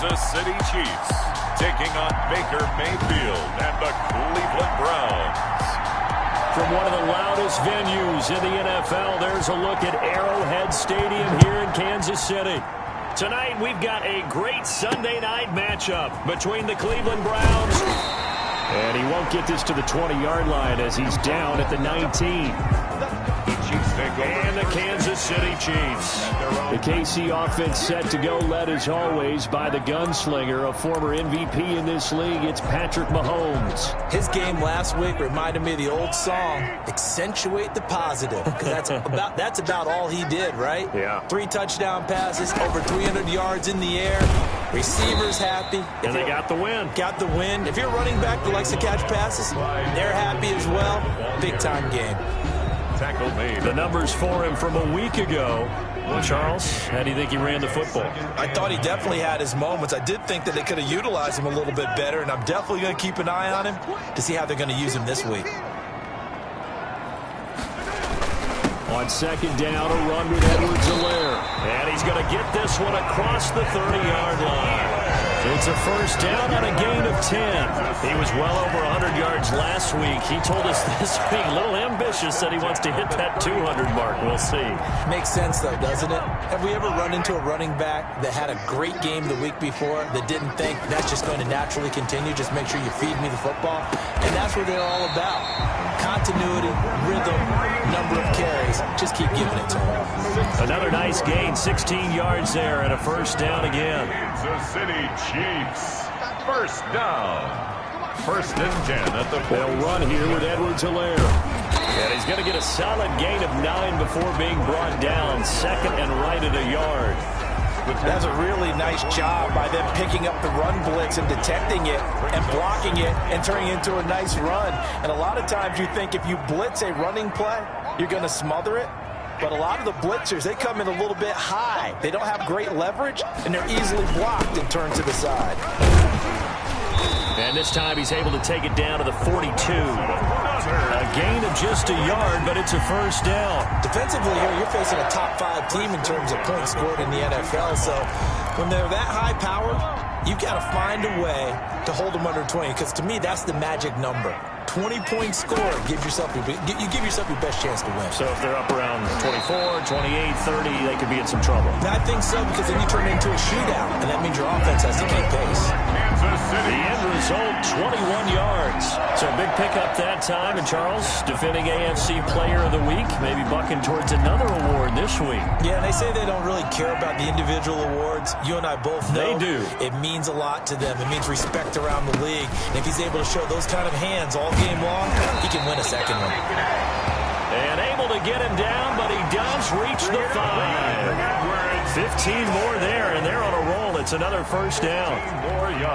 Kansas City Chiefs taking on Baker Mayfield and the Cleveland Browns. From one of the loudest venues in the NFL, there's a look at Arrowhead Stadium here in Kansas City. Tonight, we've got a great Sunday night matchup between the Cleveland Browns. And he won't get this to the 20-yard line as he's down at the 19. And the Kansas City Chiefs. The KC offense set to go, led as always by the gunslinger, a former MVP in this league. It's Patrick Mahomes. His game last week reminded me of the old song, accentuate the positive, because that's about all he did, right? Yeah. 3 touchdown passes, over 300 yards in the air. Receivers happy. And they got the win. Got the win. If you're running back that likes to catch passes, they're happy as well. Big-time game. Tackle made. The numbers for him from a week ago. Well, Charles, how do you think he ran the football? I thought he definitely had his moments. I did think that they could have utilized him a little bit better, and I'm definitely going to keep an eye on him to see how they're going to use him this week. On second down, a run with Edwards-Helaire. And he's going to get this one across the 30-yard line. It's a first down on a gain of 10. He was well over 100 yards last week. He told us this week, a little ambitious, that he wants to hit that 200 mark. We'll see. Makes sense, though, doesn't it? Have we ever run into a running back that had a great game the week before that didn't think that's just going to naturally continue? Just make sure you feed me the football. And that's what they're all about. Continuity, rhythm, number of carries. Just keep giving it to him. Another nice gain, 16 yards there, and a first down again. Kansas City Chiefs. First down. First and 10 at the 40. They'll run here with Edwards-Helaire. And he's going to get a solid gain of 9 before being brought down. Second and right at a yard. That's a really nice job by them picking up the run blitz and detecting it and blocking it and turning it into a nice run. And a lot of times you think if you blitz a running play, you're going to smother it. But a lot of the blitzers, they come in a little bit high. They don't have great leverage, and they're easily blocked and turned to the side. And this time he's able to take it down to the 42. A gain of just a yard, but it's a first down. Defensively here, you're facing a top 5 team in terms of points scored in the NFL. So when they're that high powered, you've got to find a way to hold them under 20. Because to me, that's the magic number. 20-point score, you give yourself your best chance to win. So if they're up around 24, 28, 30, they could be in some trouble. I think so, because then you turn it into a shootout, and that means your offense has to keep pace. The end result, 21 yards. So big pickup that time, and Charles, defending AFC Player of the Week, maybe bucking towards another award this week. Yeah, and they say they don't really care about the individual awards. You and I both know they do. It means a lot to them. It means respect around the league. And if he's able to show those kind of hands all game long, he can win a second one. And able to get him down, but he does reach the 5. 15 more there, and they're on a roll. It's another first down.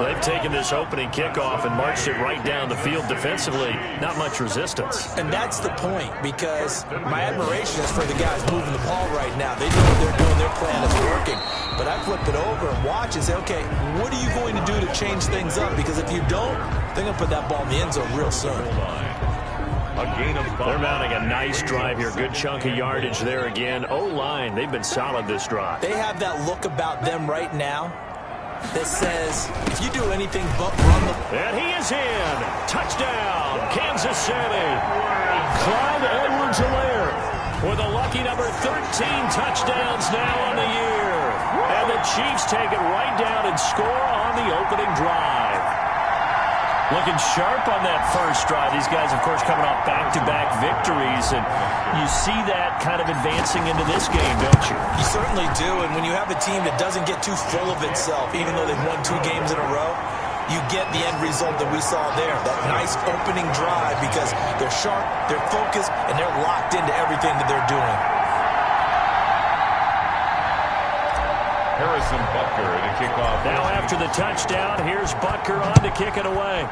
They've taken this opening kickoff and marched it right down the field defensively. Not much resistance. And that's the point, because my admiration is for the guys moving the ball right now. They know what they're doing. Their plan is working. But I flip it over and watch and say, okay, what are you going to do to change things up? Because if you don't, they're going to put that ball in the end zone real soon. They're mounting a nice drive here. Good chunk of yardage there again. O-line, they've been solid this drive. They have that look about them right now that says, if you do anything but run the... And he is in. Touchdown, Kansas City. Clyde Edwards-Helaire with a lucky number 13 touchdowns now on the year. And the Chiefs take it right down and score on the opening drive. Looking sharp on that first drive. These guys, of course, coming off back-to-back victories, and you see that kind of advancing into this game, don't you? You certainly do, and when you have a team that doesn't get too full of itself, even though they've won 2 games in a row, you get the end result that we saw there, that nice opening drive, because they're sharp, they're focused, and they're locked into everything that they're doing. Harrison Butker to kick off. Now after the touchdown, here's Butker on to kick it away.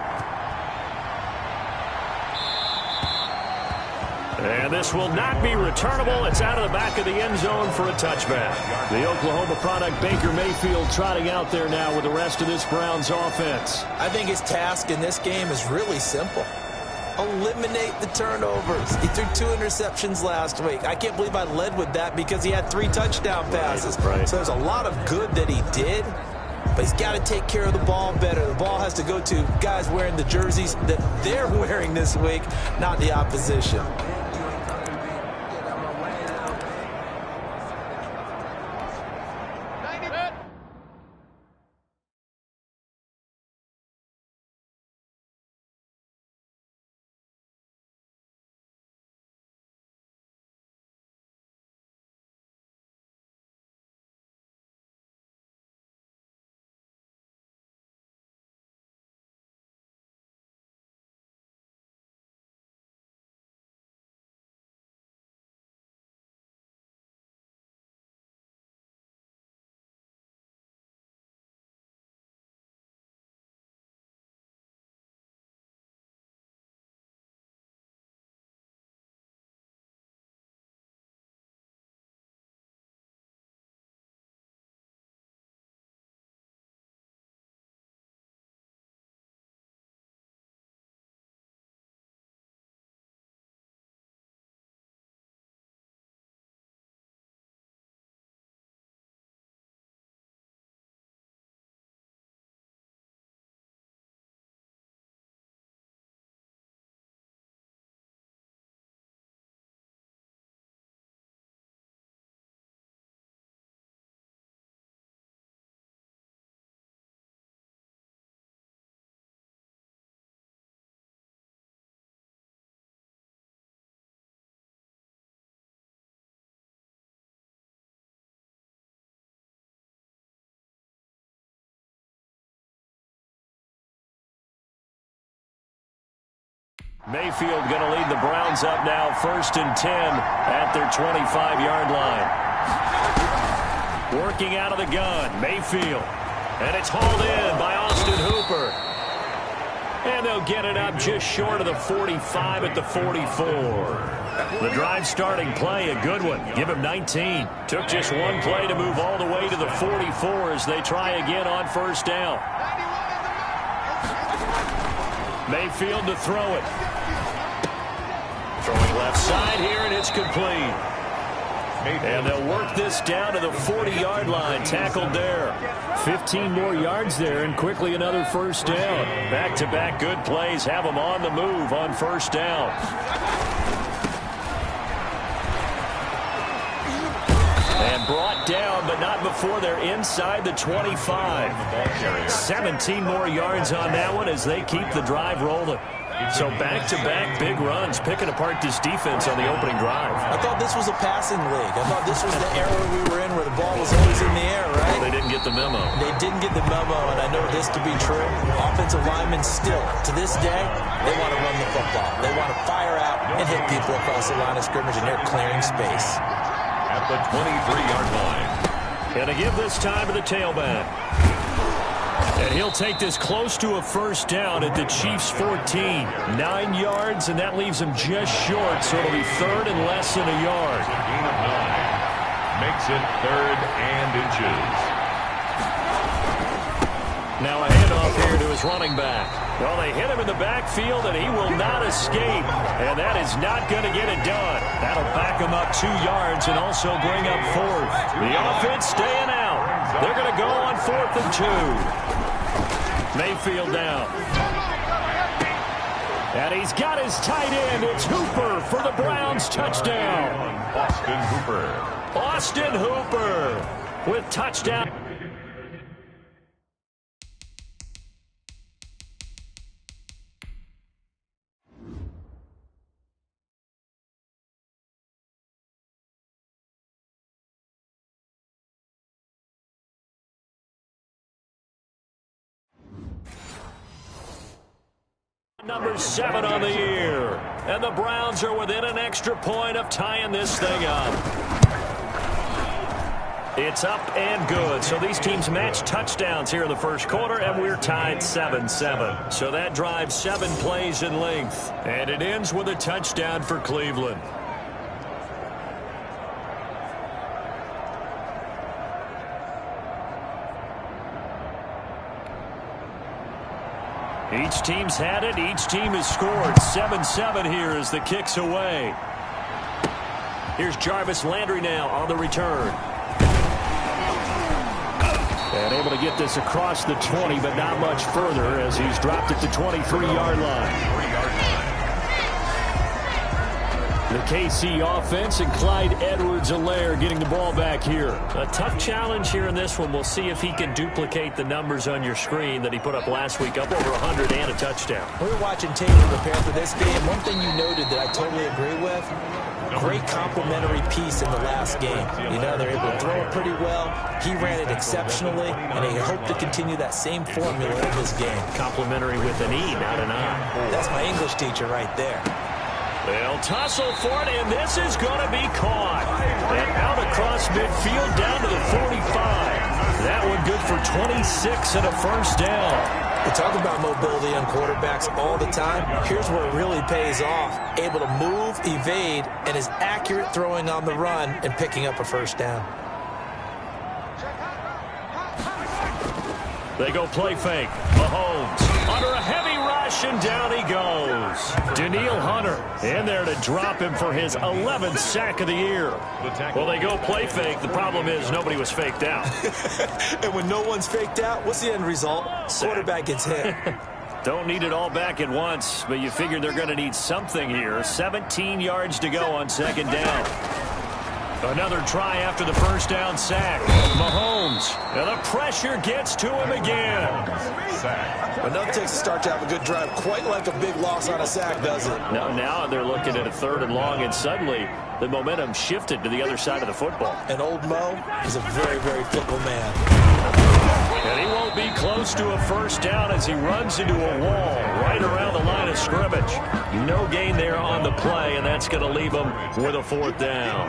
And this will not be returnable. It's out of the back of the end zone for a touchback. The Oklahoma product, Baker Mayfield, trotting out there now with the rest of this Browns offense. I think his task in this game is really simple. Eliminate the turnovers. He threw 2 interceptions last week. I can't believe I led with that because he had 3 touchdown passes. Right. So there's a lot of good that he did. but he's got to take care of the ball better. The ball has to go to guys wearing the jerseys that they're wearing this week, not the opposition. Mayfield going to lead the Browns up now, 1st and 10 at their 25-yard line. Working out of the gun, Mayfield. And it's hauled in by Austin Hooper. And they'll get it up just short of the 45 at the 44. The drive starting play, a good one. Give him 19. Took just one play to move all the way to the 44 as they try again on 1st down. Mayfield to throw it. Throwing left side here, and it's complete. And they'll work this down to the 40-yard line. Tackled there. 15 more yards there, and quickly another 1st down. Back-to-back good plays have them on the move on 1st down. And brought down, but not before they're inside the 25. 17 more yards on that one as they keep the drive rolling. So back-to-back big runs, picking apart this defense on the opening drive. I thought this was a passing league. I thought this was the era we were in where the ball was always in the air, right? Well, they didn't get the memo. They didn't get the memo, and I know this to be true. Offensive linemen still, to this day, they want to run the football. They want to fire out and hit people across the line of scrimmage, and they're clearing space. At the 23-yard line. Gonna give this time to the tailback. And he'll take this close to a 1st down at the Chiefs' 14. 9 yards, and that leaves him just short, so it'll be 3rd and less than a yard. Gain of 9. Makes it 3rd and inches. Now a handoff here to his running back. Well, they hit him in the backfield, and he will not escape. And that is not going to get it done. That'll back him up 2 yards and also bring up 4th. The offense staying out. They're going to go on 4th and 2. Mayfield down. And he's got his tight end. It's Hooper for the Browns touchdown. Austin Hooper. Austin Hooper with touchdown. Number 7 on the year. And the Browns are within an extra point of tying this thing up. It's up and good. So these teams match touchdowns here in the 1st quarter, and we're tied 7-7. So that drives 7 plays in length. And it ends with a touchdown for Cleveland. Each team's had it. Each team has scored. 7-7 here as the kick's away. Here's Jarvis Landry now on the return. And able to get this across the 20, but not much further as he's dropped at the 23-yard line. The KC offense and Clyde Edwards-Helaire getting the ball back here. A tough challenge here in this one. We'll see if he can duplicate the numbers on your screen that he put up last week, up over 100 and a touchdown. We were watching tape to prepare for this game. One thing you noted that I totally agree with, great complimentary piece in the last game. You know, they're able to throw it pretty well. He ran it exceptionally, and they hope to continue that same formula in this game. Complimentary with an E, not an I. That's my English teacher right there. They'll tussle for it, and this is going to be caught. And out across midfield down to the 45. That one good for 26 and a first down. We talk about mobility on quarterbacks all the time. Here's where it really pays off. Able to move, evade, and is accurate throwing on the run and picking up a first down. They go play fake. Mahomes under a heavy rush, and down he goes. Danielle Hunter in there to drop him for his 11th sack of the year. Well, they go play fake. The problem is nobody was faked out. And when no one's faked out, what's the end result? Quarterback gets hit. Don't need it all back at once, but you figure they're going to need something here. 17 yards to go on second down. Another try after the first down sack. Mahomes. And the pressure gets to him again. But nothing takes a start to have a good drive quite like a big loss on a sack, does it? No, now they're looking at a 3rd and long, and suddenly the momentum shifted to the other side of the football. And old Mo is a very, very fickle man. And he won't be close to a first down as he runs into a wall right around the line of scrimmage. No gain there on the play, and that's going to leave him with a 4th down.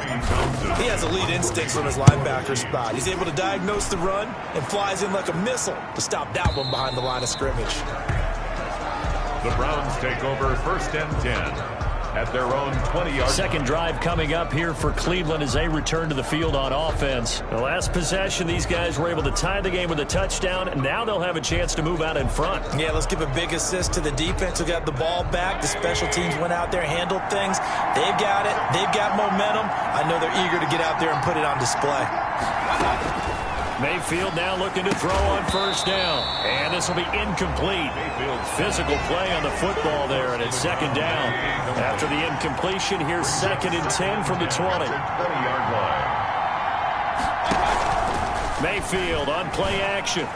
He has elite instincts from his linebacker spot. He's able to diagnose the run and flies in like a missile to stop that one behind the line of scrimmage. The Browns take over 1st and 10 at their own 20-yard. Second drive coming up here for Cleveland as they return to the field on offense. The last possession, these guys were able to tie the game with a touchdown, and now they'll have a chance to move out in front. Yeah, let's give a big assist to the defense who got the ball back. The special teams went out there, handled things. They've got it. They've got momentum. I know they're eager to get out there and put it on display. Mayfield now looking to throw on first down. And this will be incomplete. Physical play on the football there, and it's second down. After the incompletion, here's 2nd and 10 from the 20. 20-yard line. Mayfield on play action.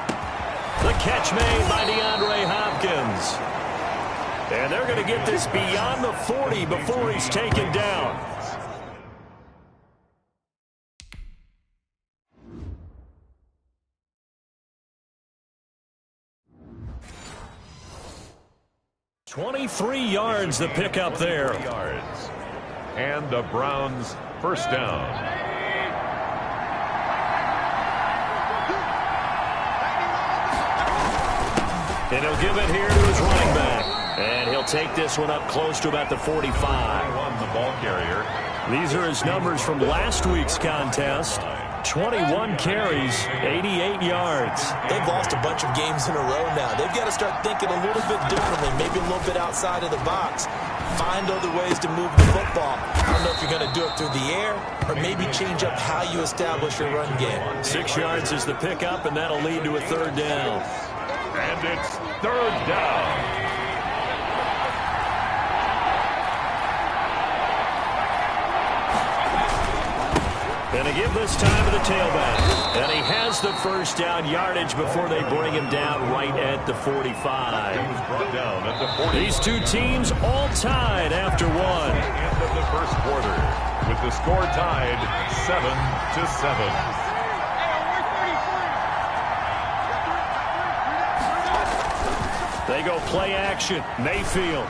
The catch made by DeAndre Hopkins. And they're going to get this beyond the 40 before he's taken down. $23 yards the pickup there. Yards. And the Browns first down. And he'll give it here to his running back. And he'll take this one up close to about the 45. On the ball carrier. These are his numbers from last week's contest. 21 carries, 88 yards. They've lost a bunch of games in a row now. They've got to start thinking a little bit differently, maybe a little bit outside of the box. Find other ways to move the football. I don't know if you're going to do it through the air or maybe change up how you establish your run game. 6 yards is the pickup, and that'll lead to a 3rd down. And it's 3rd down. And they give this time to the tailback. And he has the first down yardage before they bring him down right at the 45. He was brought down at the 40. These two teams all tied after one. End of the first quarter with the score tied 7-7. They go play action. Mayfield.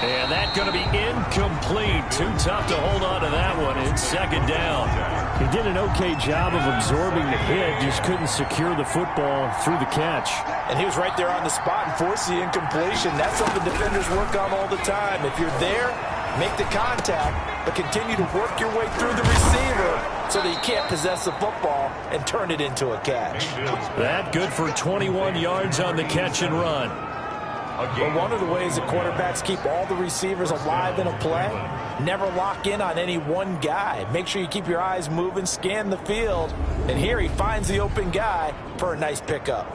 And that's going to be incomplete. Too tough to hold on to that one. It's second down. He did an okay job of absorbing the hit, just couldn't secure the football through the catch. And he was right there on the spot and forced the incompletion. That's something defenders work on all the time. If you're there, make the contact, but continue to work your way through the receiver so that you can't possess the football and turn it into a catch. That good for 21 yards on the catch and run. But one of the ways that quarterbacks keep all the receivers alive in a play, never lock in on any one guy. Make sure you keep your eyes moving, scan the field. And here he finds the open guy for a nice pickup.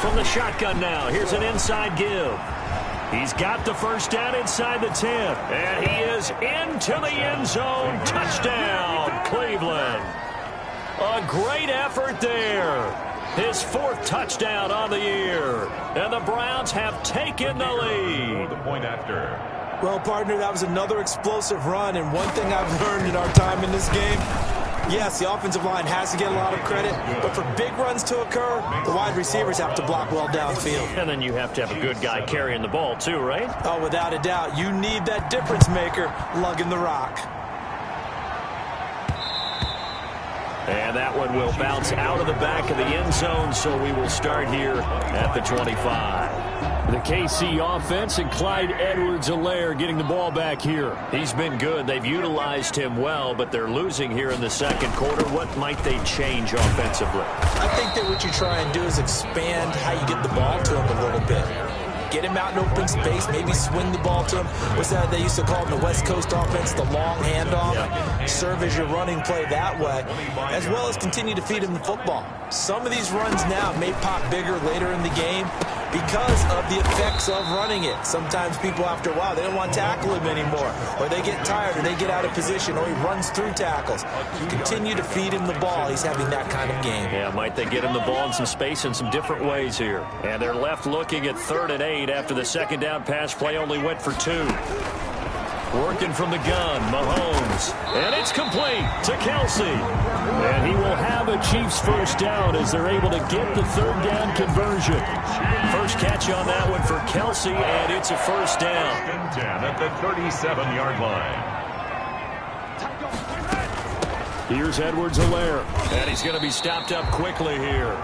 From the shotgun now, here's an inside give. He's got the first down inside the 10. And he is into the end zone. Touchdown, Cleveland. A great effort there. His 4th touchdown on the year. And the Browns have taken the lead. The point after. Well, partner, that was another explosive run. And one thing I've learned in our time in this game, yes, the offensive line has to get a lot of credit, but for big runs to occur, the wide receivers have to block well downfield. And then you have to have a good guy carrying the ball too, right? Oh, without a doubt. You need that difference maker lugging the rock. And that one will bounce out of the back of the end zone, so we will start here at the 25. The KC offense and Clyde Edwards-Helaire getting the ball back here. He's been good. They've utilized him well, but they're losing here in the second quarter. What might they change offensively? I think that what you try and do is expand how you get the ball to him a little bit. Get him out in open space, maybe swing the ball to him. What's that they used to call in the West Coast offense, the long handoff? Yeah. Serve as your running play that way, as well as continue to feed him the football. Some of these runs now may pop bigger later in the game because of the effects of running it. Sometimes people, after a while, they don't want to tackle him anymore, or they get tired, or they get out of position, or he runs through tackles. Continue to feed him the ball. He's having that kind of game. Yeah, might they get him the ball in some space in some different ways here. And they're left looking at 3rd and 8 after the second down pass play only went for 2. Working from the gun, Mahomes. And it's complete to Kelsey. And he will have a Chiefs first down as they're able to get the 3rd down conversion. First catch on that one for Kelsey, and it's a first down. 10 at the 37-yard line. Here's Edwards-Helaire. And he's going to be stopped up quickly here.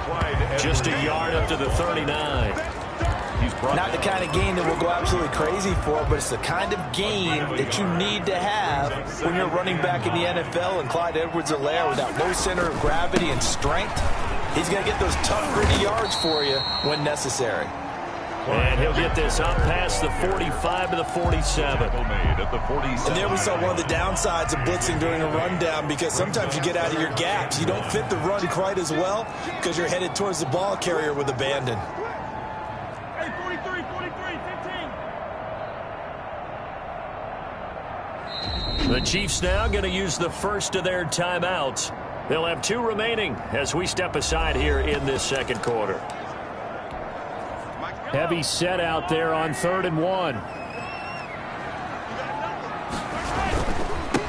Just a yard up to the 39. Not the kind of game that we'll go absolutely crazy for, but it's the kind of game that you need to have when you're running back in the NFL. And Clyde Edwards-Helaire, with that low center of gravity and strength, he's going to get those tough, gritty yards for you when necessary. And he'll get this up past the 45 to the 47. And there we saw one of the downsides of blitzing during a rundown, because sometimes you get out of your gaps. You don't fit the run quite as well because you're headed towards the ball carrier with abandon. The Chiefs now going to use the first of their timeouts. They'll have 2 remaining as we step aside here in this second quarter. Heavy set out there on 3rd and 1.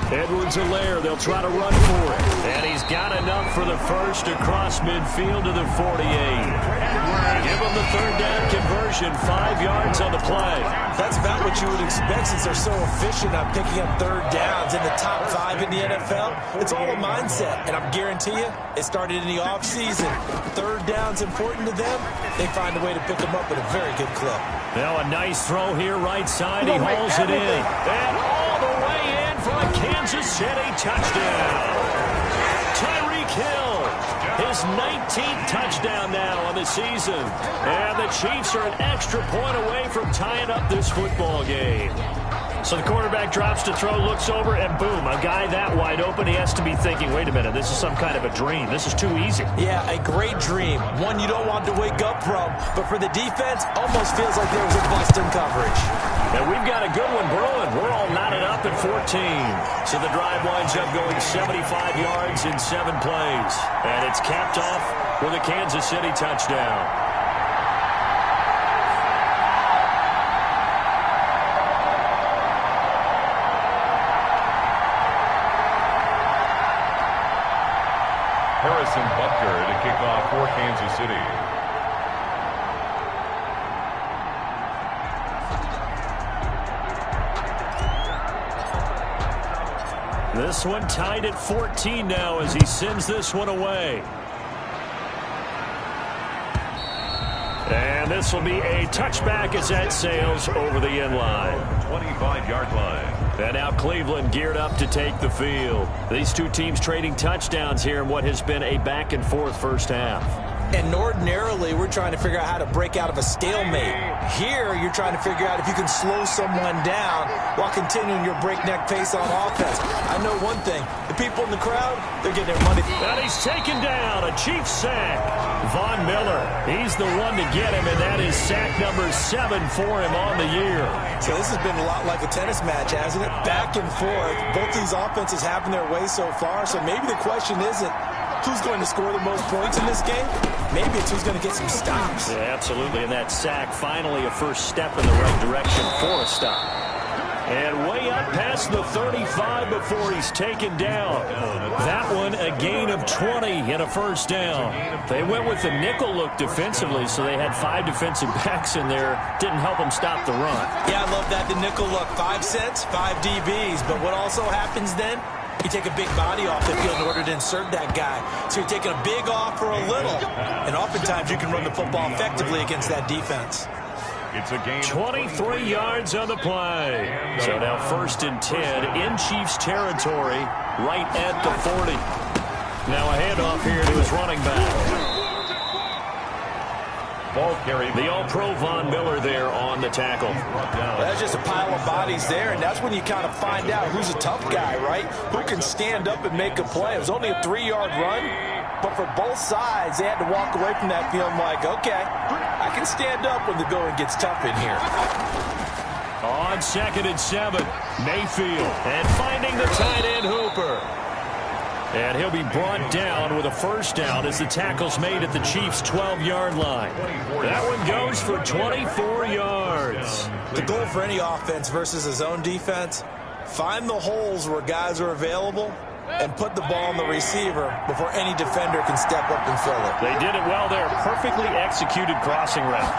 Edwards-Helaire, they'll try to run for it. And he's got enough for the first across midfield to the 48. Give him the 3rd down conversion, 5 yards on the play. That's about what you would expect since they're so efficient on picking up 3rd downs in the top 5 in the NFL. It's all a mindset, and I'm guarantee you it started in the offseason. 3rd down's important to them. They find a way to pick them up at a very good clip. Now a nice throw here, right side. He hauls it in. And all the way in for a Kansas City touchdown. Tyreek Hill, his 19th touchdown now on the season. And the Chiefs are an extra point away from tying up this football game. So the quarterback drops to throw, looks over, and boom, a guy that wide open, he has to be thinking, wait a minute, this is some kind of a dream. This is too easy. Yeah, a great dream. One you don't want to wake up from. But for the defense, almost feels like there was a bust in coverage. And we've got a good one brewing. We're all knotted up at 14. So the drive winds up going 75 yards in 7 plays. And it's capped off with a Kansas City touchdown. Harrison Butker to kick off for Kansas City. This one tied at 14 now as he sends this one away. And this will be a touchback as that sails over the end line. 25-yard line. And now Cleveland geared up to take the field. These two teams trading touchdowns here in what has been a back-and-forth first half. And ordinarily, we're trying to figure out how to break out of a stalemate. Here, you're trying to figure out if you can slow someone down while continuing your breakneck pace on offense. I know one thing. The people in the crowd, they're getting their money. And he's taken down. A Chiefs sack. Von Miller, he's the one to get him, and that is sack number 7 for him on the year. So this has been a lot like a tennis match, hasn't it? Back and forth. Both these offenses having their way so far, so maybe the question isn't who's going to score the most points in this game. Maybe it's who's going to get some stops. Yeah, absolutely, and that sack finally a first step in the right direction for a stop. And way up past the 35 before he's taken down. That one a gain of 20 and a first down. They went with the nickel look defensively, so they had 5 defensive backs in there. Didn't help them stop the run. Yeah, I love that, the nickel look. 5 cents, 5 DBs. But what also happens then? You take a big body off the field in order to insert that guy. So you're taking a big off for a little. And oftentimes you can run the football effectively against that defense. It's a gain 23 yards on the play. So now 1st and 10 in Chiefs territory, right at the 40. Now a handoff here to his running back. Ball carry. The All-Pro Von Miller there on the tackle. That's just a pile of bodies there, and that's when you kind of find out who's a tough guy, right? Who can stand up and make a play. It was only a 3-yard run, but for both sides, they had to walk away from that feeling like, okay, I can stand up when the going gets tough in here. On 2nd and 7, Mayfield, and finding the tight end Hooper. And he'll be brought down with a first down as the tackle's made at the Chiefs' 12-yard line. That one goes for 24 yards. The goal for any offense versus his own defense, find the holes where guys are available and put the ball on the receiver before any defender can step up and fill it. They did it well there. Perfectly executed crossing route.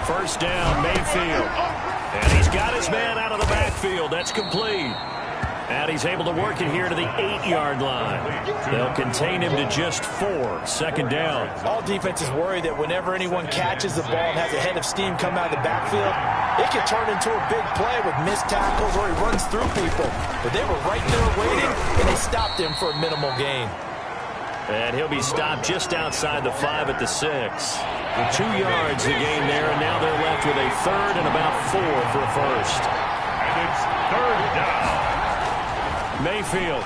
First down, Mayfield. And he's got his man out of the backfield. That's complete. And he's able to work it here to the 8-yard line. They'll contain him to just 4. 2nd down. All defenses worry that whenever anyone catches the ball and has a head of steam come out of the backfield, it can turn into a big play with missed tackles or he runs through people. But they were right there waiting, and they stopped him for a minimal gain. And he'll be stopped just outside the 5 at the 6. 2 yards the gain there, and now they're left with a 3rd and about 4 for a first. And it's 3rd down. Mayfield.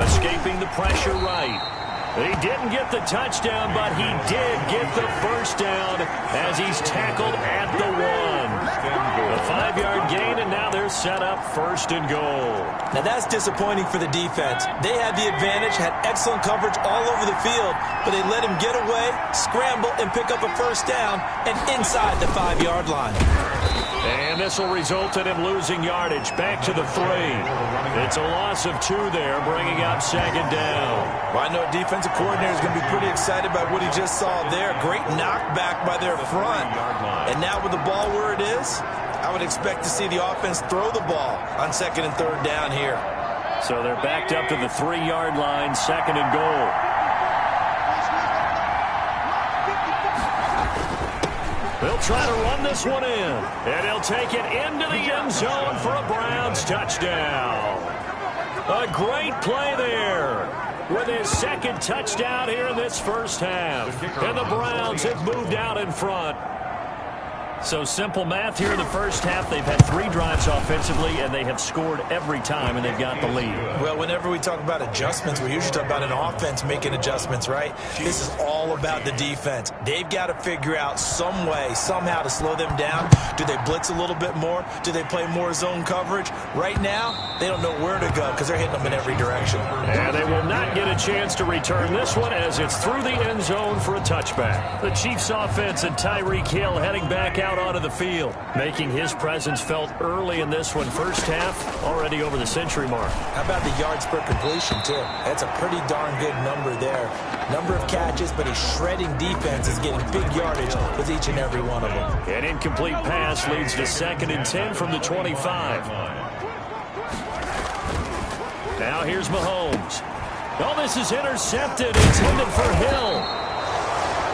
Escaping the pressure right. He didn't get the touchdown, but he did get the first down as he's tackled at the 1. A 5-yard gain, and now they're set up 1st and goal. Now that's disappointing for the defense. They had the advantage, had excellent coverage all over the field, but they let him get away, scramble, and pick up a first down, and inside the 5-yard line. And this will result in him losing yardage back to the 3. It's a loss of 2 there, bringing up 2nd down. Well, I know a defensive coordinator is going to be pretty excited by what he just saw there. Great knockback by their front. And now with the ball where it is, I would expect to see the offense throw the ball on 2nd and 3rd down here. So they're backed up to the 3-yard line, 2nd and goal. They'll try to run this one in, and he'll take it into the end zone for a Browns touchdown. A great play there with his 2nd touchdown here in this first half. And the Browns have moved out in front. So simple math here in the first half. They've had 3 drives offensively, and they have scored every time, and they've got the lead. Well, whenever we talk about adjustments, we usually talk about an offense making adjustments, right? This is all about the defense. They've got to figure out some way, somehow to slow them down. Do they blitz a little bit more? Do they play more zone coverage? Right now, they don't know where to go because they're hitting them in every direction. And they will not get a chance to return this one as it's through the end zone for a touchback. The Chiefs offense and Tyreek Hill heading back out onto the field, making his presence felt early in this one. First half, already over the century mark. How about the yards per completion, too? That's a pretty darn good number there. Number of catches, but he's shredding defense is getting big yardage with each and every one of them. An incomplete pass leads to 2nd and 10 from the 25. Now here's Mahomes. Oh, this is intercepted. Intended for Hill.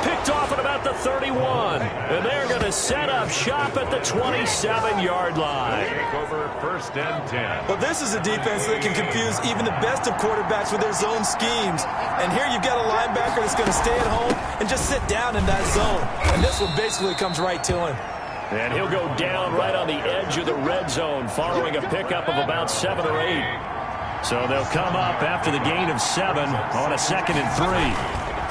Picked off at about the 31. And they're going to set up shop at the 27-yard line. Take over 1st and 10. Well, this is a defense that can confuse even the best of quarterbacks with their zone schemes. And here you've got a linebacker that's going to stay at home and just sit down in that zone. And this one basically comes right to him. And he'll go down right on the edge of the red zone following a pickup of about 7 or 8. So they'll come up after the gain of 7 on a 2nd and 3.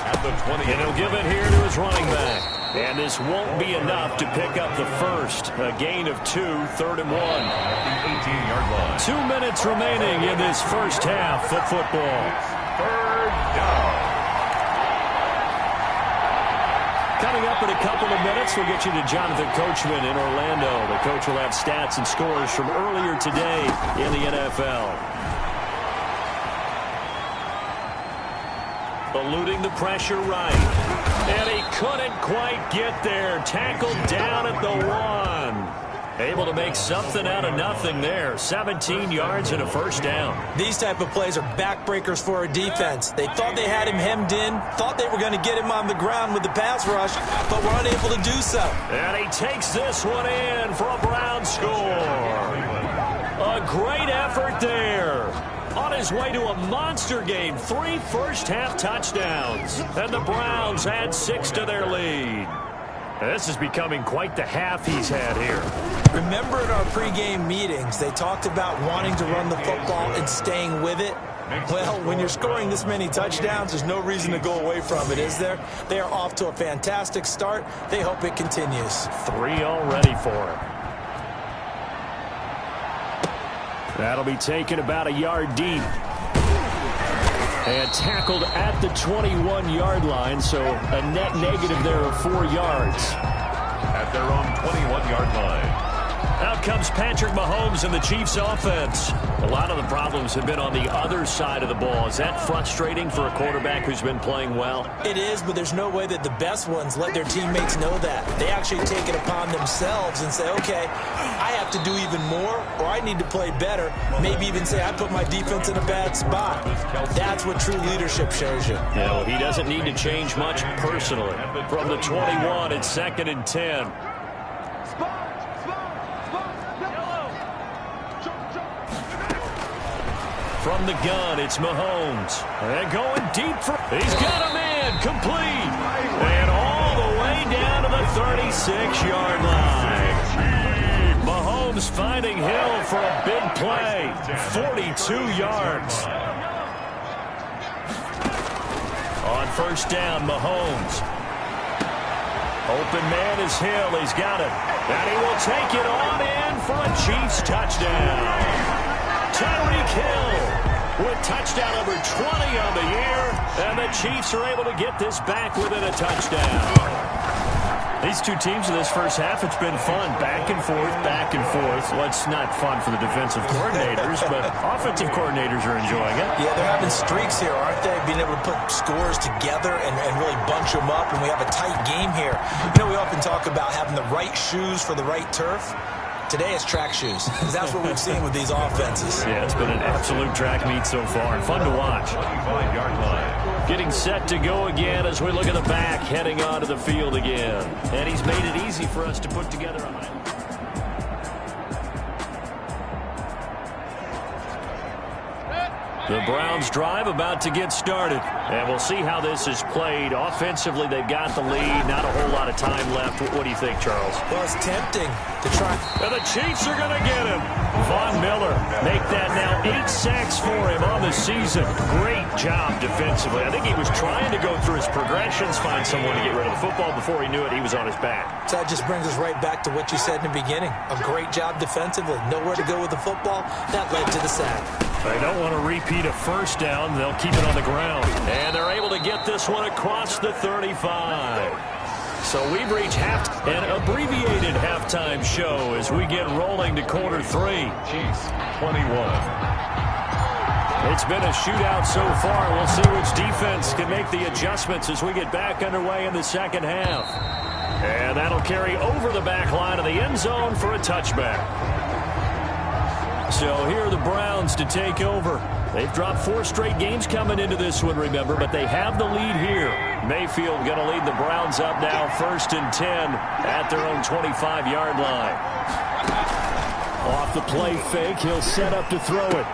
At the 20. And he'll give it here to his running back. And this won't be enough to pick up the first. A gain of 2, 3rd and 1. At the 18-yard line. 2 minutes remaining in this first half of football. 3rd down. Coming up in a couple of minutes, we'll get you to Jonathan Coachman in Orlando. The coach will have stats and scores from earlier today in the NFL. Eluding the pressure right. And he couldn't quite get there. Tackled down at the 1. Able to make something out of nothing there. 17 yards and a first down. These type of plays are backbreakers for a defense. They thought they had him hemmed in, thought they were going to get him on the ground with the pass rush, but were unable to do so. And he takes this one in for a Brown score. A great effort there. On his way to a monster game, 3 first-half touchdowns. And the Browns add 6 to their lead. This is becoming quite the half he's had here. Remember in our pregame meetings, they talked about wanting to run the football and staying with it? Well, when you're scoring this many touchdowns, there's no reason to go away from it, is there? They are off to a fantastic start. They hope it continues. 3 already for him. That'll be taken about a yard deep. And tackled at the 21-yard line, so a net negative there of 4 yards. At their own 21-yard line. Out comes Patrick Mahomes and the Chiefs offense. A lot of the problems have been on the other side of the ball. Is that frustrating for a quarterback who's been playing well? It is, but there's no way that the best ones let their teammates know that. They actually take it upon themselves and say, okay, I have to do even more, or I need to play better. Maybe even say I put my defense in a bad spot. That's what true leadership shows you. Yeah, well, he doesn't need to change much personally. From the 21, it's 2nd and 10. From the gun, it's Mahomes. And going deep for... He's got a man complete. And all the way down to the 36-yard line. Mahomes finding Hill for a big play. 42 yards. On first down, Mahomes. Open man is Hill. He's got it. And he will take it on in for a Chiefs touchdown. Tyreek Hill with touchdown number 20 on the year, and the Chiefs are able to get this back within a touchdown. These two teams in this first half, it's been fun. Back and forth, back and forth. Well, it's not fun for the defensive coordinators, but offensive coordinators are enjoying it. Yeah, they're having streaks here, aren't they? Being able to put scores together and really bunch them up, and we have a tight game here. You know, we often talk about having the right shoes for the right turf. Today it's track shoes, because that's what we've seen with these offenses. Yeah, it's been an absolute track meet so far, and fun to watch. 25-yard line. Getting set to go again as we look at the back, heading onto the field again. And he's made it easy for us to put together a highlight. The Browns drive about to get started. And we'll see how this is played. Offensively, they've got the lead. Not a whole lot of time left. What do you think, Charles? Well, it's tempting to try. And the Chiefs are going to get him. Von Miller make that now 8 sacks for him on the season. Great job defensively. I think he was trying to go through his progressions, find someone to get rid of the football. Before he knew it, he was on his back. So that just brings us right back to what you said in the beginning. A great job defensively. Nowhere to go with the football. That led to the sack. They don't want to repeat a first down. They'll keep it on the ground. And they're able to get this one across the 35. So we've reached an abbreviated halftime show as we get rolling to quarter 3. Chiefs 21. It's been a shootout so far. We'll see which defense can make the adjustments as we get back underway in the second half. And that'll carry over the back line of the end zone for a touchback. So here are the Browns to take over. They've dropped 4 straight games coming into this one, remember, but they have the lead here. Mayfield going to lead the Browns up now, 1st and 10 at their own 25-yard line. Off the play fake, he'll set up to throw it.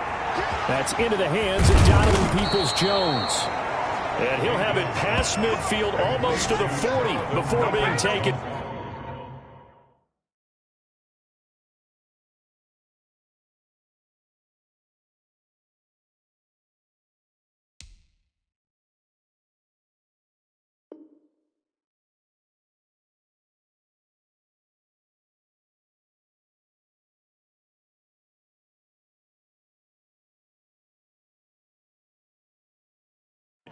That's into the hands of Donovan Peoples-Jones. And he'll have it past midfield almost to the 40 before being taken.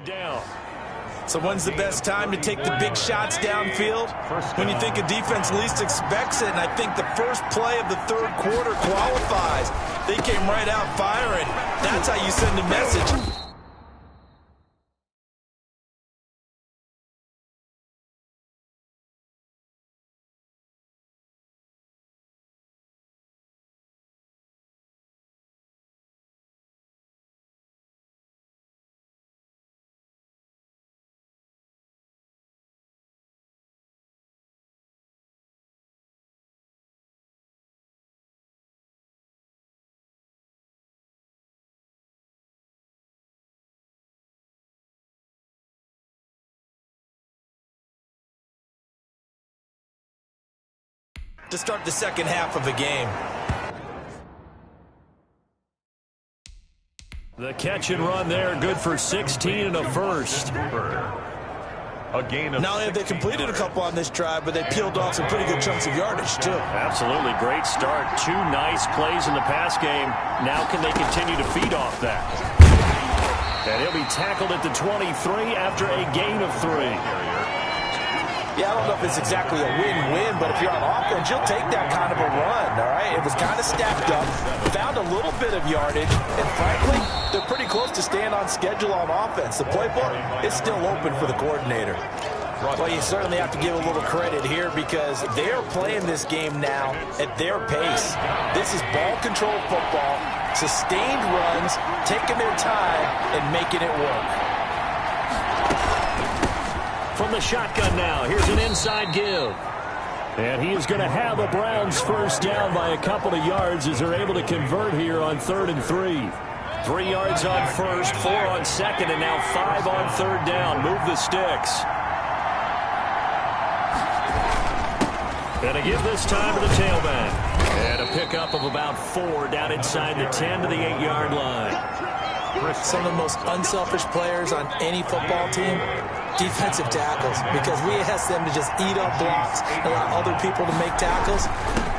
Down. So when's the best time to take the big shots downfield? When you think a defense least expects it, and I think the first play of the 3rd quarter qualifies. They came right out firing. That's how you send a message. To start the second half of the game. The catch and run there, good for 16 and a first. A gain of Not only have they completed a couple on this drive, but they peeled off some pretty good chunks of yardage, too. Absolutely, great start. 2 nice plays in the pass game. Now can they continue to feed off that? And he'll be tackled at the 23 after a gain of 3. Yeah, I don't know if it's exactly a win-win, but if you're on offense, you'll take that kind of a run, all right? It was kind of stacked up, found a little bit of yardage, and frankly, they're pretty close to staying on schedule on offense. The playbook is still open for the coordinator. Well, you certainly have to give a little credit here because they're playing this game now at their pace. This is ball control football, sustained runs, taking their time, and making it work. From the shotgun now, here's an inside give. And he is going to have a Browns first down by a couple of yards as they're able to convert here on 3rd and 3. 3 yards on first, 4 on second, and now 5 on 3rd down. Move the sticks. And a give this time to the tailback. And a pickup of about 4 down inside the 10 to the 8-yard line. Some of the most unselfish players on any football team, defensive tackles, because we ask them to just eat up blocks and allow other people to make tackles.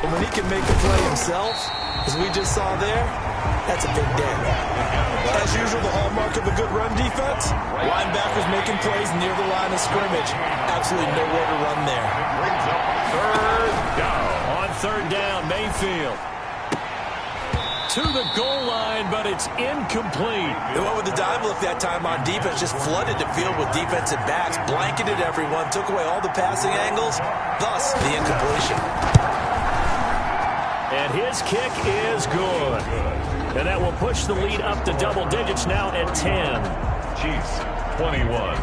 But when he can make a play himself, as we just saw there, that's a big day. As usual, the hallmark of a good run defense, linebackers making plays near the line of scrimmage. Absolutely nowhere to run there. brings up 3rd down. On 3rd down, Mayfield to the goal line, but it's incomplete. They went with the dive look that time on defense, just flooded the field with defensive backs, blanketed everyone, took away all the passing angles, thus the incompletion. And his kick is good. And that will push the lead up to double digits now at 10. Chiefs 21.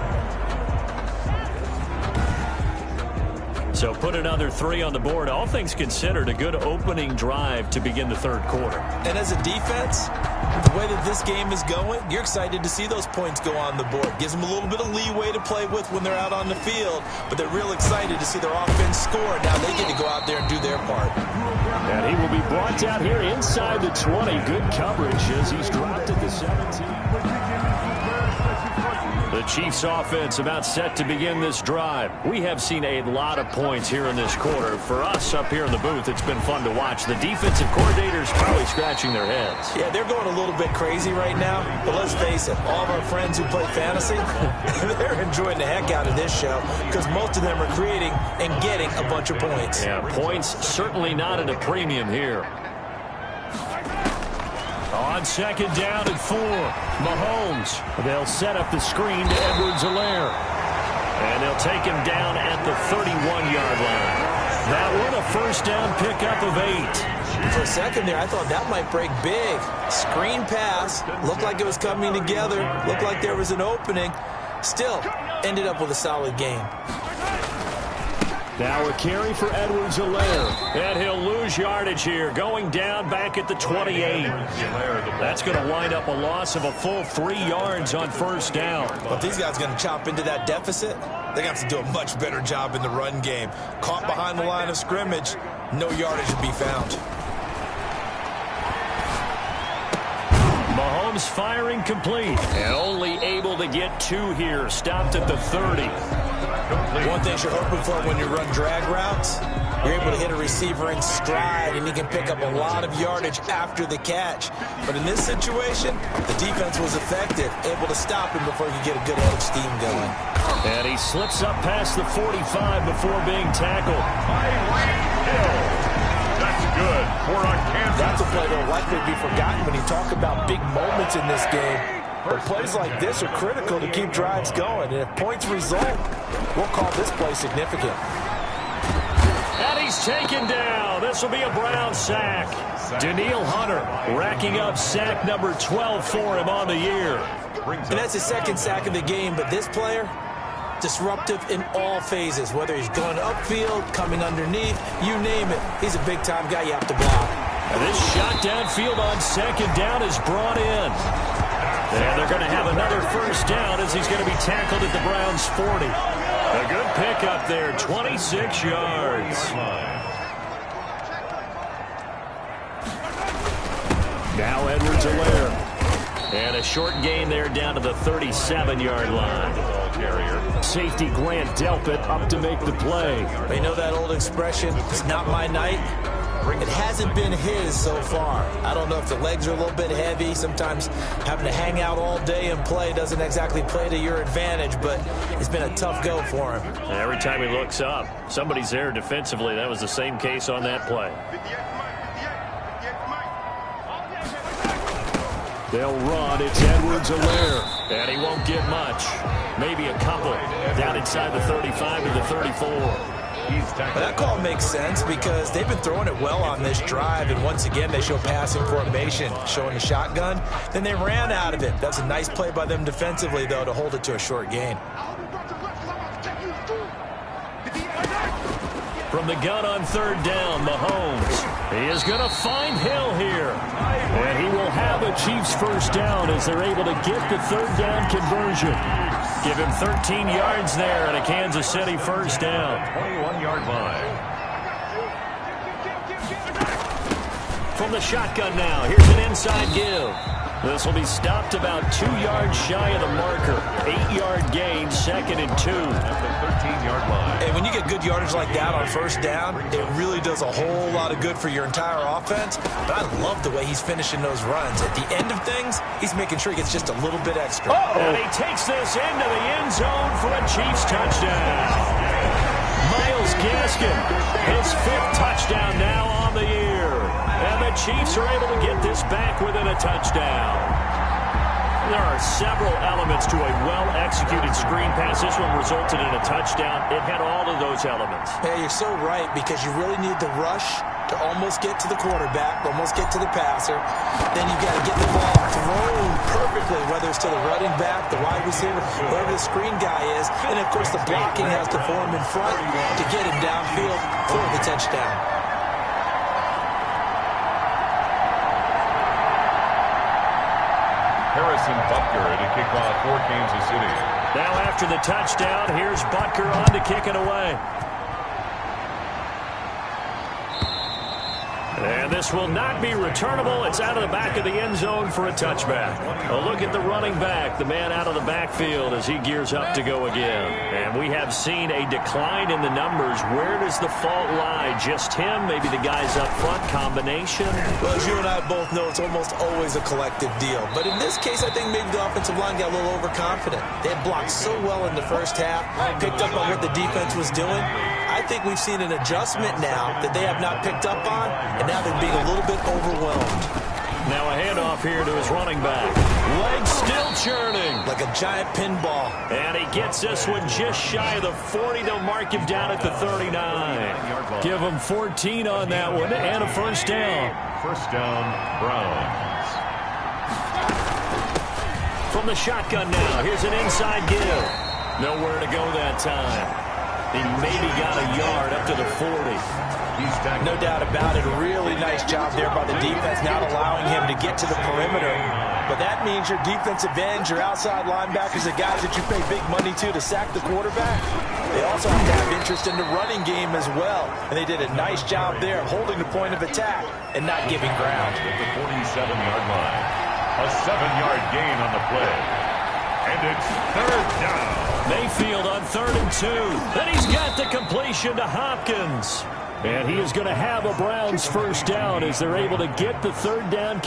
So put another 3 on the board. All things considered, a good opening drive to begin the 3rd quarter. And as a defense, the way that this game is going, you're excited to see those points go on the board. Gives them a little bit of leeway to play with when they're out on the field, but they're real excited to see their offense score. Now they get to go out there and do their part. And he will be brought down here inside the 20. Good coverage as he's dropped at the 17. The Chiefs offense about set to begin this drive. We have seen a lot of points here in this quarter. For us up here in the booth, it's been fun to watch. The defensive coordinators probably scratching their heads. Yeah, they're going a little bit crazy right now, but let's face it, all of our friends who play fantasy, they're enjoying the heck out of this show because most of them are creating and getting a bunch of points. Yeah, points certainly not at a premium here. On 2nd down and 4, Mahomes. They'll set up the screen to Edwards-Helaire. And they'll take him down at the 31-yard line. That one a first down pickup of 8. For a second there, I thought that might break big. Screen pass. Looked like it was coming together. Looked like there was an opening. Still, ended up with a solid game. Now a carry for Edwards-Helaire. And he'll lose yardage here, going down back at the 28. That's going to wind up a loss of a full 3 yards on first down. But these guys are going to chop into that deficit. They're going to have to do a much better job in the run game. Caught behind the line of scrimmage, no yardage to be found. Mahomes firing complete. And only able to get 2 here. Stopped at the 30. One thing you're hoping for when you run drag routes, you're able to hit a receiver in stride, and he can pick up a lot of yardage after the catch. But in this situation, the defense was effective, able to stop him before he could get a good head of steam going. And he slips up past the 45 before being tackled. That's good for a Kansas. That's a play that will likely be forgotten when you talk about big moments in this game. But plays like this are critical to keep drives going. And if points result, we'll call this play significant. And he's taken down. This will be a Brown sack. Danielle Hunter racking up sack number 12 for him on the year. And that's his second sack of the game. But this player, disruptive in all phases. Whether he's going upfield, coming underneath, you name it. He's a big-time guy you have to block. And this shot downfield on second down is brought in. And they're going to have another first down as he's going to be tackled at the Browns' 40. A good pickup there, 26 yards. Now Edwards-Helaire. And a short gain there down to the 37-yard line. Safety Grant Delpit up to make the play. You know that old expression, it's not my night? It hasn't been his so far. I don't know if the legs are a little bit heavy. Sometimes having to hang out all day and play doesn't exactly play to your advantage, but it's been a tough go for him. And every time he looks up, somebody's there defensively. That was the same case on that play. They'll run. It's Edwards-Helaire. And he won't get much. Maybe a couple. Down inside the 35 to the 34. But that call makes sense because they've been throwing it well on this drive, and once again they show passing formation, showing the shotgun. Then they ran out of it. That's a nice play by them defensively, though, to hold it to a short gain. From the gun on third down, Mahomes. He is going to find Hill here. And he will have a Chiefs first down as they're able to get the third down conversion. Give him 13 yards there and a Kansas City first down. 21-yard line. From the shotgun now, here's an inside give. This will be stopped about 2 yards shy of the marker. 8-yard gain, 2nd and 2. At the 13-yard line. And when you get good yardage like that on first down, it really does a whole lot of good for your entire offense. But I love the way he's finishing those runs. At the end of things, he's making sure he gets just a little bit extra. And he takes this into the end zone for a Chiefs touchdown. Myles Gaskin, his 5th touchdown now on the year. And the Chiefs are able to get this back within a touchdown. There are several elements to a well-executed screen pass. This one resulted in a touchdown. It had all of those elements. Yeah, you're so right, because you really need the rush to almost get to the quarterback, almost get to the passer. Then you've got to get the ball thrown perfectly, whether it's to the running back, the wide receiver, whoever the screen guy is. And, of course, the blocking has to form in front to get him downfield for the touchdown. Harrison Butker to kick off for Kansas City. Now after the touchdown, here's Butker on to kick it away. And this will not be returnable. It's out of the back of the end zone for a touchback. A look at the running back, the man out of the backfield as he gears up to go again. And we have seen a decline in the numbers. Where does the fault lie? Just him? Maybe the guys up front? Combination? Well, as you and I both know, it's almost always a collective deal. But in this case, I think maybe the offensive line got a little overconfident. They had blocked so well in the first half, picked up on what the defense was doing. I think we've seen an adjustment now that they have not picked up on, and now they're being a little bit overwhelmed. Now a handoff here to his running back. Legs still churning. Like a giant pinball. And he gets this one just shy of the 40. They'll mark him down at the 39. Give him 14 on that one and a first down. First down, Browns. From the shotgun now, here's an inside give. Nowhere to go that time. He maybe got a yard up to the 40. No doubt about it. Really nice job there by the defense, not allowing him to get to the perimeter. But that means your defensive ends, your outside linebackers, the guys that you pay big money to sack the quarterback, they also have to have interest in the running game as well. And they did a nice job there of holding the point of attack and not giving ground. At the 47-yard line. A 7-yard gain on the play. And it's third down. Mayfield on 3rd and 2. Then he's got the completion to Hopkins. And he is going to have a Browns first down as they're able to get the third down.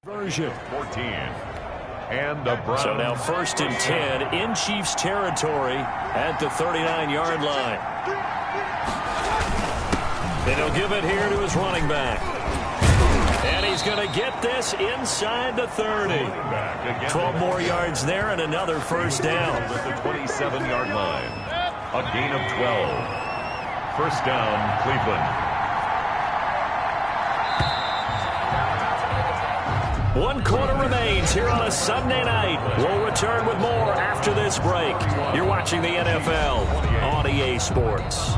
Version 14. And the Browns. So now 1st and 10 in Chiefs territory at the 39-yard line. And he'll give it here to his running back. And he's going to get this inside the 30. 12 more yards there and another first down. At the 27-yard line. A gain of 12. First down, Cleveland. 1 quarter remains here on a Sunday night. We'll return with more after this break. You're watching the NFL on EA Sports.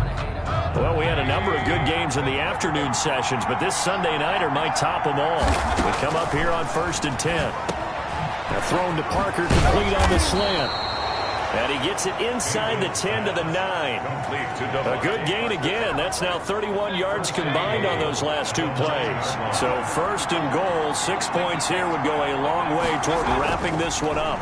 Well, we had a number of good games in the afternoon sessions, but this Sunday nighter might top them all. We come up here on 1st and 10. Now thrown to Parker, complete on the slant. And he gets it inside the 10 to the 9. A good gain again. That's now 31 yards combined on those last 2 plays. So 1st and goal, 6 points here would go a long way toward wrapping this one up.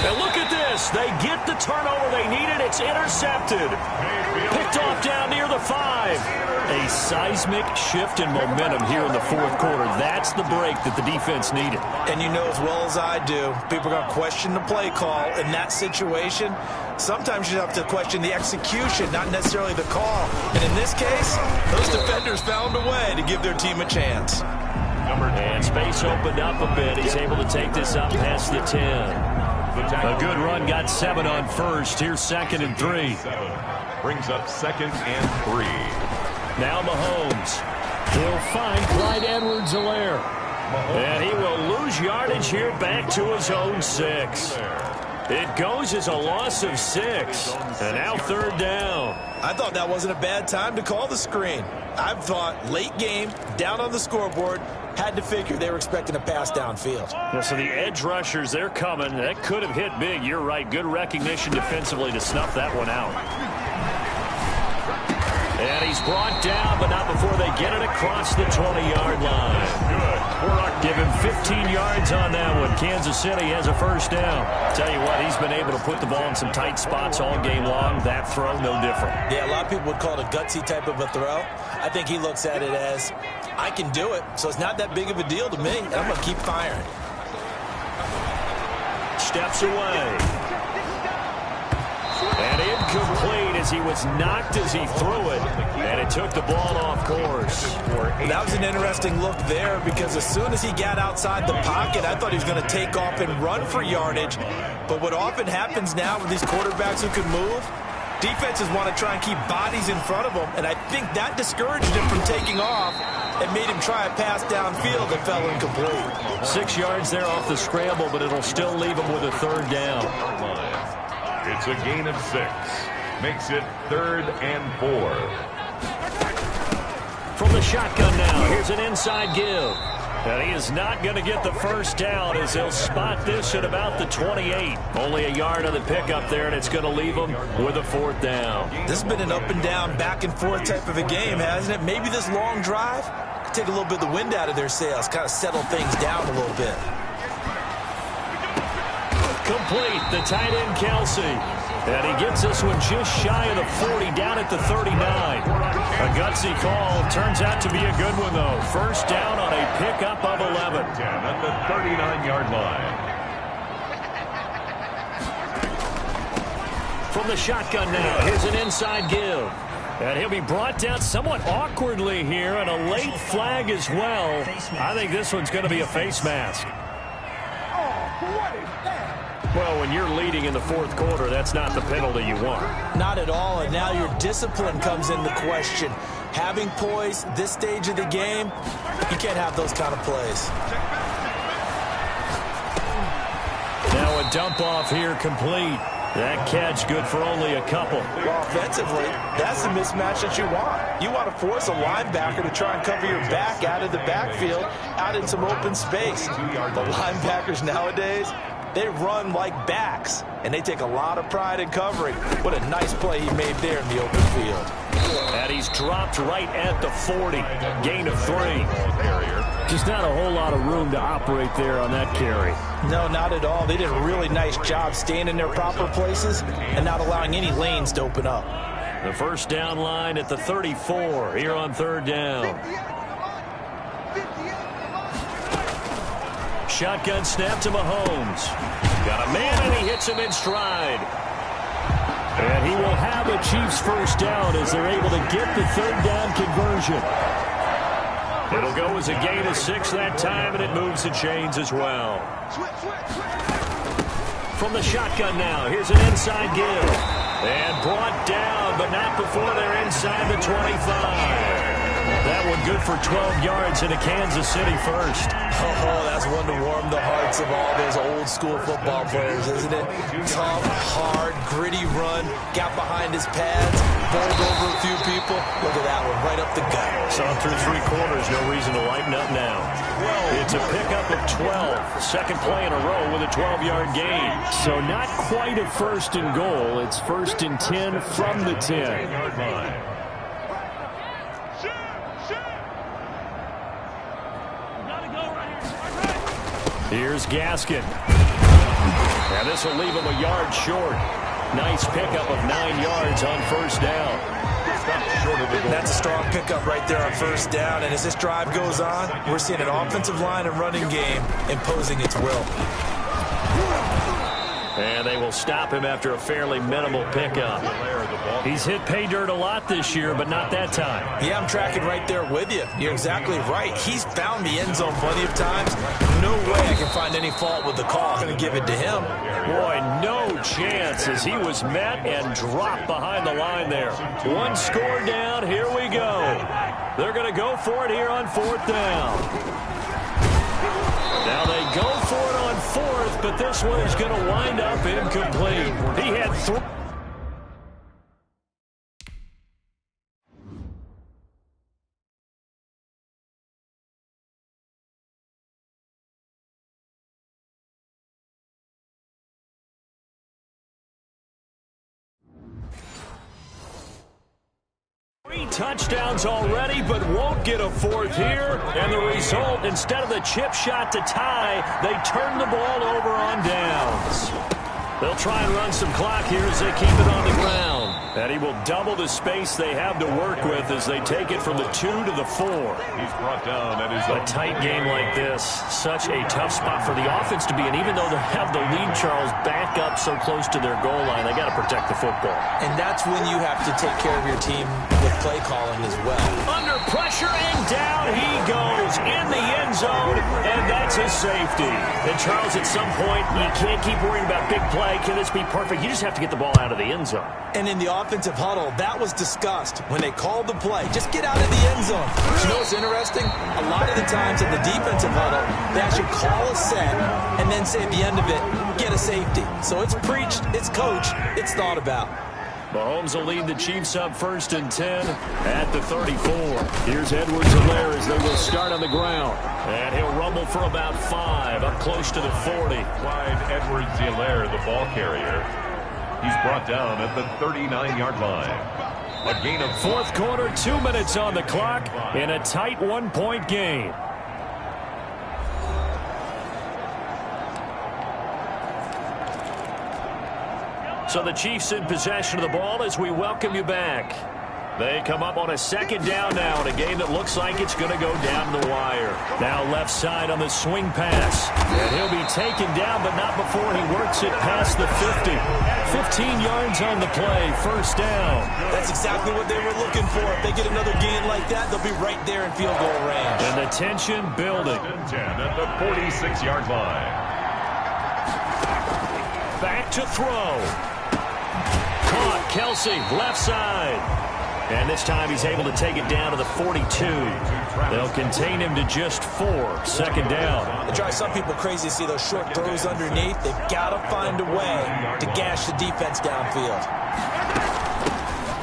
And look at this. They get the turnover they needed. It's intercepted. Picked off down near the 5. A seismic shift in momentum here in the 4th quarter. That's the break that the defense needed. And you know as well as I do, people are going to question the play call in that situation. Sometimes you have to question the execution, not necessarily the call. And in this case, those defenders found a way to give their team a chance. And space opened up a bit. He's able to take this up past the 10. A good run, got 7 on first. Here's 2nd and 3. Brings up 2nd and 3. Now Mahomes. He'll find Clyde Edwards-Helaire. And he will lose yardage here back to his own 6. It goes as a loss of 6. And now 3rd down. I thought that wasn't a bad time to call the screen. I thought late game, down on the scoreboard, had to figure they were expecting a pass downfield. Yeah, so the edge rushers, they're coming. That could have hit big. You're right. Good recognition defensively to snuff that one out. And he's brought down, but not before they get it across the 20-yard line. Good. Give him 15 yards on that one. Kansas City has a first down. Tell you what, he's been able to put the ball in some tight spots all game long. That throw, no different. Yeah, a lot of people would call it a gutsy type of a throw. I think he looks at it as, I can do it, so it's not that big of a deal to me, and I'm going to keep firing. Steps away. And incomplete as he was knocked as he threw it. And it took the ball off course. That was an interesting look there because as soon as he got outside the pocket, I thought he was going to take off and run for yardage. But what often happens now with these quarterbacks who can move, defenses want to try and keep bodies in front of them. And I think that discouraged him from taking off and made him try a pass downfield that fell incomplete. 6 yards there off the scramble, but it'll still leave him with a 3rd down. It's a gain of 6. Makes it 3rd and 4. From the shotgun now, here's an inside give. And he is not going to get the first down as he'll spot this at about the 28. Only a yard on the pickup there, and it's going to leave him with a 4th down. This has been an up and down, back and forth type of a game, hasn't it? Maybe this long drive take a little bit of the wind out of their sails, kind of settle things down a little bit. Complete, the tight end, Kelsey. And he gets this one just shy of the 40, down at the 39. A gutsy call. Turns out to be a good one, though. First down on a pickup of 11. At the 39-yard line. From the shotgun now, here's an inside give. And he'll be brought down somewhat awkwardly here, and a late flag as well. I think this one's going to be a face mask. Well, when you're leading in the fourth quarter, that's not the penalty you want. Not at all, and now your discipline comes into question. Having poise this stage of the game, you can't have those kind of plays. Now a dump off here complete. That catch good for only a couple. Well, offensively, that's the mismatch that you want. You want to force a linebacker to try and cover your back out of the backfield, out in some open space. The linebackers nowadays, they run like backs, and they take a lot of pride in covering. What a nice play he made there in the open field. And he's dropped right at the 40. Gain of 3. Just not a whole lot of room to operate there on that carry. No, not at all. They did a really nice job staying in their proper places and not allowing any lanes to open up. The first down line at the 34 here on third down. Shotgun snap to Mahomes. Got a man, and he hits him in stride. And he will have a Chiefs first down as they're able to get the third down conversion. It'll go as a gain of 6 that time, and it moves the chains as well. From the shotgun now, here's an inside give. And brought down, but not before they're inside the 25. That one good for 12 yards into Kansas City first. Oh, that's one to warm the hearts of all those old school football players, isn't it? Tough, hard, gritty run, got behind his pads, bowled over a few people. Look at that one, right up the gut. Saw him through 3 quarters, no reason to lighten up now. It's a pickup of 12. Second play in a row with a 12-yard gain. So not quite a first and goal. It's first and 10 from the 10. Here's Gaskin. And this will leave him a yard short. Nice pickup of 9 yards on first down. That's a strong pickup right there on first down. And as this drive goes on, we're seeing an offensive line and running game imposing its will. And they will stop him after a fairly minimal pickup. He's hit pay dirt a lot this year, but not that time. Yeah, I'm tracking right there with you. You're exactly right. He's found the end zone plenty of times. No way I can find any fault with the call. I'm going to give it to him. Boy, no chance as he was met and dropped behind the line there. One score down. Here we go. They're going to go for it here on fourth down. Now they go for it on fourth, but this one is going to wind up incomplete. He had 3. Touchdowns already, but won't get a fourth here. And the result, instead of the chip shot to tie, they turn the ball over on downs. They'll try and run some clock here as they keep it on the ground. And he will double the space they have to work with as they take it from the 2 to the 4. He's brought down at his A tight game like this, such a tough spot for the offense to be in. Even though they have the lead, Charles, back up so close to their goal line, they got to protect the football. And that's when you have to take care of your team with play calling as well. Under pressure, and down he goes in the end zone, and that's a safety. And Charles, at some point, you can't keep worrying about big play. Can this be perfect? You just have to get the ball out of the end zone. And in the offensive huddle, that was discussed when they called the play. Just get out of the end zone. But you know what's interesting? A lot of the times in the defensive huddle, they actually call a set and then say at the end of it, get a safety. So it's preached, it's coached, it's thought about. Mahomes will lead the Chiefs up first and 10 at the 34. Here's Edwards-Helaire as they will start on the ground. And he'll rumble for about 5, up close to the 40. Clyde Edwards-Helaire, the ball carrier. He's brought down at the 39-yard line. A gain of Fourth quarter, 2 minutes on the clock in a tight 1-point game. So the Chiefs in possession of the ball as we welcome you back. They come up on a second down now in a game that looks like it's going to go down the wire. Now left side on the swing pass. And he'll be taken down, but not before he works it past the 50. 15 yards on the play, first down. That's exactly what they were looking for. If they get another gain like that, they'll be right there in field goal range. And the tension building. 10 at the 46-yard line. Back to throw. Caught, Kelsey, left side. And this time he's able to take it down to the 42. They'll contain him to just 4. Second down. It drives some people crazy to see those short throws underneath. They've got to find a way to gash the defense downfield.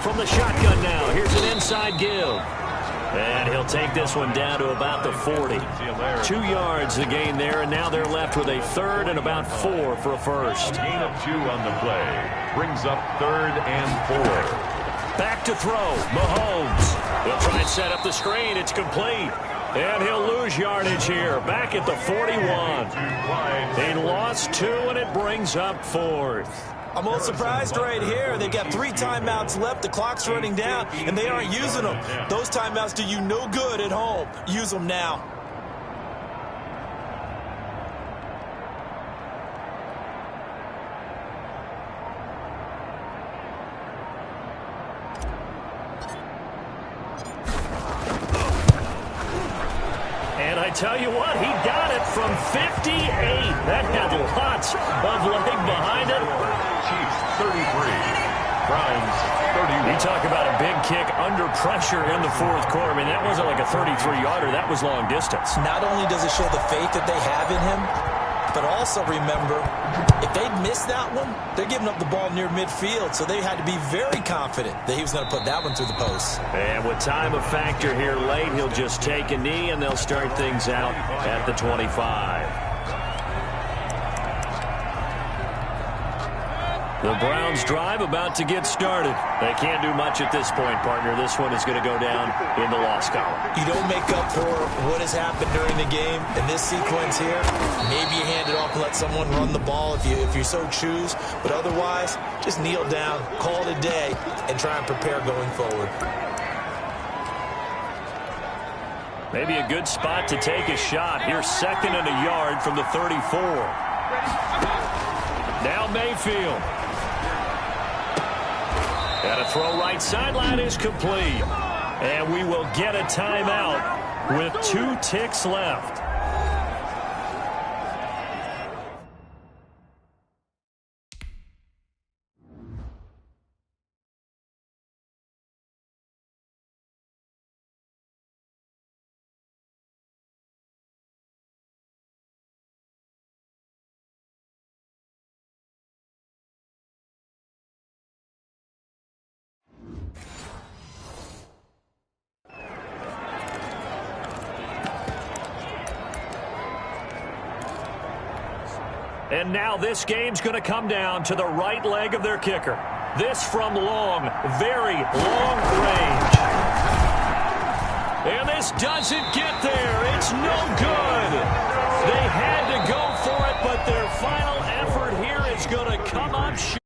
From the shotgun now, here's an inside give. And he'll take this one down to about the 40. 2 yards the gain there, and now they're left with a third and about 4 for a first. Gain of 2 on the play. Brings up 3rd and 4. Back to throw, Mahomes. He'll try and set up the screen. It's complete. And he'll lose yardage here. Back at the 41. He lost 2, and it brings up 4th. I'm a little surprised right here. They've got 3 timeouts left. The clock's running down, and they aren't using them. Those timeouts do you no good at home. Use them now. I tell you what, he got it from 58. That had lots of leg behind it. Chiefs 33. Grimes 31. You talk about a big kick under pressure in the fourth quarter. I mean, that wasn't like a 33-yarder. That was long distance. Not only does it show the faith that they have in him, but also remember, if they'd missed that one, they're giving up the ball near midfield, so they had to be very confident that he was going to put that one through the post. And with time a factor here late, he'll just take a knee, and they'll start things out at the 25. The Browns drive about to get started. They can't do much at this point, partner. This one is going to go down in the loss column. You don't make up for what has happened during the game. In this sequence here, maybe you hand it off and let someone run the ball if you so choose. But otherwise, just kneel down, call it a day, and try and prepare going forward. Maybe a good spot to take a shot. Here's 2nd and a yard from the 34. Now Mayfield. And a throw right sideline is complete. And we will get a timeout with 2 ticks left. And now this game's going to come down to the right leg of their kicker. This from long, very long range. And this doesn't get there. It's no good. They had to go for it, but their final effort here is going to come up short.